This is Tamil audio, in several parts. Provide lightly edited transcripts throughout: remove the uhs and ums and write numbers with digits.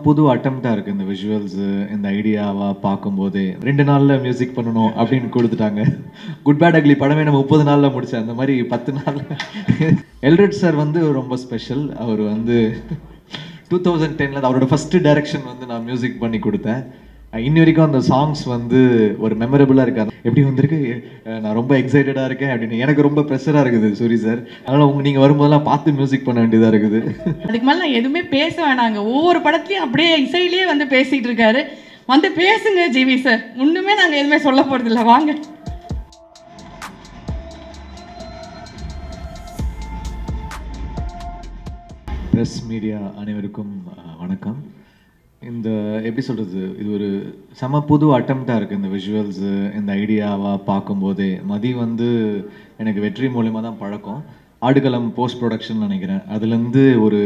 புது அட்டெம்ப்டாக இருக்குது இந்த விஷுவல்ஸு இந்த ஐடியாவாக பார்க்கும்போதே 2 நாளில் மியூசிக் பண்ணணும் அப்படின்னு கொடுத்துட்டாங்க. குட் பேட் அக்லி படமே நம்ம 30 நாளில் முடித்தேன், அந்த மாதிரி 10 நாள். எல்ரட் சார் வந்து ரொம்ப ஸ்பெஷல். அவர் வந்து 2010 அவரோட ஃபஸ்ட்டு டைரக்ஷன் வந்து நான் மியூசிக் பண்ணி கொடுத்தேன். இன்னி வரைக்கும் அந்த சாங்ஸ் வந்து ஒரு மெமரபுளாக இருக்காது. எப்படி வந்திருக்கு, நான் ரொம்ப எக்ஸைட்டடாக இருக்கேன் அப்படின்னு. எனக்கு ரொம்ப ப்ரெஷராக இருக்குது சூரி சார். அதனால் நீங்கள் வரும்போதெல்லாம் பார்த்து மியூசிக் பண்ண வேண்டியதாக இருக்குது. அதுக்கு மேலே நான் எதுவுமே பேச வேணாங்க. ஒவ்வொரு படத்துலையும் அப்படியே இசையிலேயே வந்து பேசிகிட்டு இருக்காரு. வந்து பேசுங்க ஜிவி சார். ஒன்றுமே நாங்கள் எதுவுமே சொல்ல போகிறதில்ல, வாங்க. ப்ரெஸ் மீடியா அனைவருக்கும் வணக்கம். இந்த எப்படி சொல்கிறது, இது ஒரு செம புது அட்டெம்ப்டாக இருக்குது இந்த விஷுவல்ஸு இந்த ஐடியாவாக பார்க்கும்போதே. மதி வந்து எனக்கு வெற்றி மூலிமா தான் பழக்கம். ஆடுகளம் போஸ்ட் ப்ரொடக்ஷன் நினைக்கிறேன், அதுலேருந்து ஒரு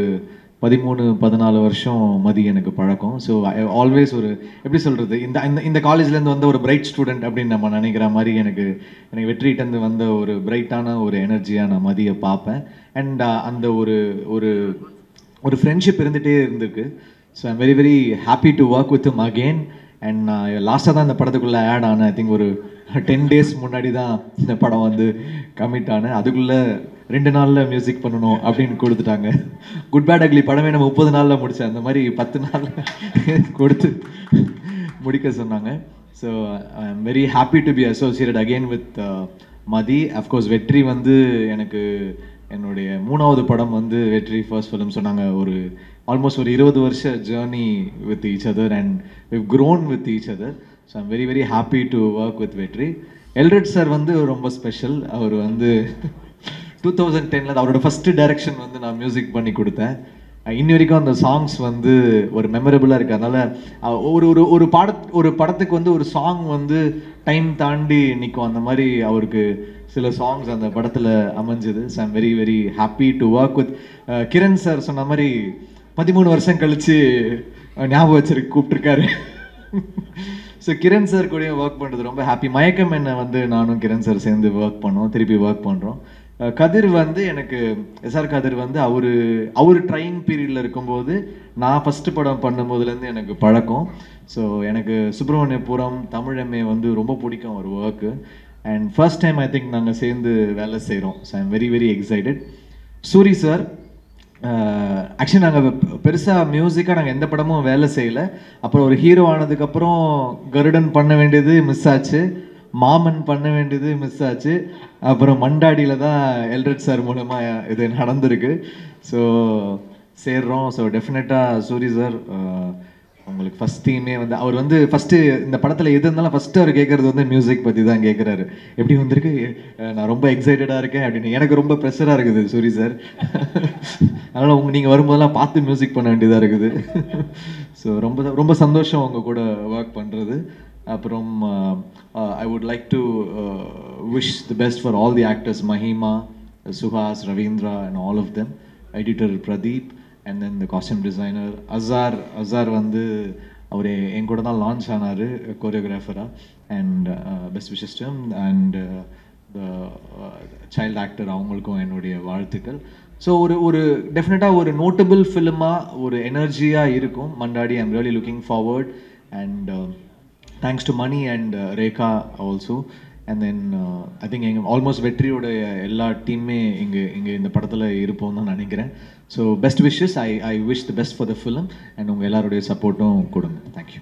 13-14 வருஷம் மதி எனக்கு பழக்கம். ஸோ ஆல்வேஸ் ஒரு எப்படி சொல்கிறது, இந்த காலேஜ்லேருந்து வந்த ஒரு பிரைட் ஸ்டூடெண்ட் அப்படின்னு நம்ம நினைக்கிற மாதிரி எனக்கு வெற்றிகிட்டேருந்து வந்த ஒரு பிரைட்டான ஒரு எனர்ஜியாக நான் மதியை பார்ப்பேன். அண்ட் அந்த ஒரு ஒரு ஒரு ஃப்ரெண்ட்ஷிப் இருந்துகிட்டே இருந்திருக்கு. So I'm very very happy to work with him again. And நான் லாஸ்ட்டாக தான் இந்த படத்துக்குள்ளே ஆட் ஆனேன். ஐ திங்க் ஒரு 10 days முன்னாடி தான் இந்த படம் வந்து கமிட் ஆனேன். அதுக்குள்ளே 2 நாளில் மியூசிக் பண்ணணும் அப்படின்னு கொடுத்துட்டாங்க. குட் பேட் அக்லி படமே நம்ம 30 நாளில் முடித்தேன், அந்த மாதிரி 10 நாள் கொடுத்து முடிக்க சொன்னாங்க. So I am very happy to be associated again with Mathi. Of course வெற்றி வந்து எனக்கு என்னுடைய 3வது படம் வந்து வெற்றி ஃபர்ஸ்ட் ஃபிலிம். சொன்னாங்க ஒரு ஆல்மோஸ்ட் ஒரு 20 வருஷ journey with each other and we've grown with each other. So I'm very very happy to work with வெற்றி. எல்ரட் சார் வந்து ரொம்ப ஸ்பெஷல். அவர் வந்து 2010 அவரோட ஃபஸ்ட்டு டைரக்ஷன் வந்து நான் மியூசிக் பண்ணி கொடுத்தேன். இன்னி வரைக்கும் அந்த சாங்ஸ் வந்து ஒரு மெமரபுளாக இருக்குது. அதனால் ஒரு படத்துக்கு வந்து ஒரு சாங் வந்து டைம் தாண்டி நிற்கும், அந்த மாதிரி அவருக்கு சில சாங்ஸ் அந்த படத்தில் அமைஞ்சுது. So I'm very very happy to work with Kiran sir. சொன்ன மாதிரி 13 வருஷம் கழித்து ஞாபகம் வச்சிருக்கு கூப்பிட்டுருக்காரு. ஸோ கிரண் சார் கூட ஒர்க் பண்ணுறது ரொம்ப ஹாப்பி. மயக்கம் என்ன வந்து நானும் கிரண் சார் சேர்ந்து ஒர்க் பண்ணோம், திருப்பி ஒர்க் பண்ணுறோம். கதிர் வந்து எனக்கு எஸ்ஆர் கதிர் வந்து அவர் ட்ரைனிங் பீரியடில் இருக்கும்போது நான் ஃபஸ்ட்டு படம் பண்ணும்போதுலேருந்து எனக்கு பழக்கம். ஸோ எனக்கு சுப்பிரமணியபுரம் தமிழ் எம்ஏ வந்து ரொம்ப பிடிக்கும் அவர் work. And first time I think நாங்கள் சேர்ந்து வேலை செய்கிறோம். So I'm very very excited. Suri sir actually நாங்கள் பெருசாக மியூசிக்காக நாங்கள் எந்த படமும் வேலை செய்யலை. அப்புறம் ஒரு ஹீரோ ஆனதுக்கப்புறம் கருடன் பண்ண வேண்டியது மிஸ் ஆச்சு, மாமன் பண்ண வேண்டியது மிஸ் ஆச்சு, அப்புறம் மண்டாடியில் தான் எல்ரட் சார் மூலமாக இது நடந்திருக்கு. ஸோ சேர்றோம். ஸோ டெஃபினட்டாக சூரி சார் உங்களுக்கு ஃபஸ்ட் தீமே வந்து அவர் வந்து ஃபஸ்ட்டு இந்த படத்தில் எது இருந்தாலும் ஃபஸ்ட்டு அவர் கேட்குறது வந்து மியூசிக் பற்றி தான் கேட்குறாரு. எப்படி வந்திருக்கு, நான் ரொம்ப எக்ஸைட்டடாக இருக்கேன் அப்படின்னு. எனக்கு ரொம்ப ப்ரெஷராக இருக்குது சூரி சார். அதனால் நீங்கள் வரும்போதெல்லாம் பார்த்து மியூசிக் பண்ண வேண்டியதாக இருக்குது. ஸோ ரொம்ப ரொம்ப சந்தோஷம் உங்கள் கூட ஒர்க் பண்ணுறது. அப்புறம் I would like to wish the best for all the actors, Mahima, Suhas, Ravindra and all of them, editor Pradeep, and then the costume designer Azhar வந்து அவர் என் கூட தான் லான்ச் ஆனார் கோரியோகிராஃபராக. And best wishes to him. And the child actor, அவங்களுக்கும் என்னுடைய வாழ்த்துக்கள். ஸோ ஒரு டெஃபினட்டாக ஒரு நோட்டபிள் ஃபிலிமாக ஒரு எனர்ஜியாக இருக்கும் Mandaadi. I'm really looking forward. And thanks to Mani and Rekha also. And then I think எங்கள் ஆல்மோஸ்ட் வெற்றியோட எல்லா டீமே இங்கே இந்த படத்தில் இருப்போம் தான் நினைக்கிறேன். So best wishes. I wish the best for the film. And உங்கள் எல்லாருடைய சப்போர்ட்டும் கொடுங்க. தேங்க்யூ.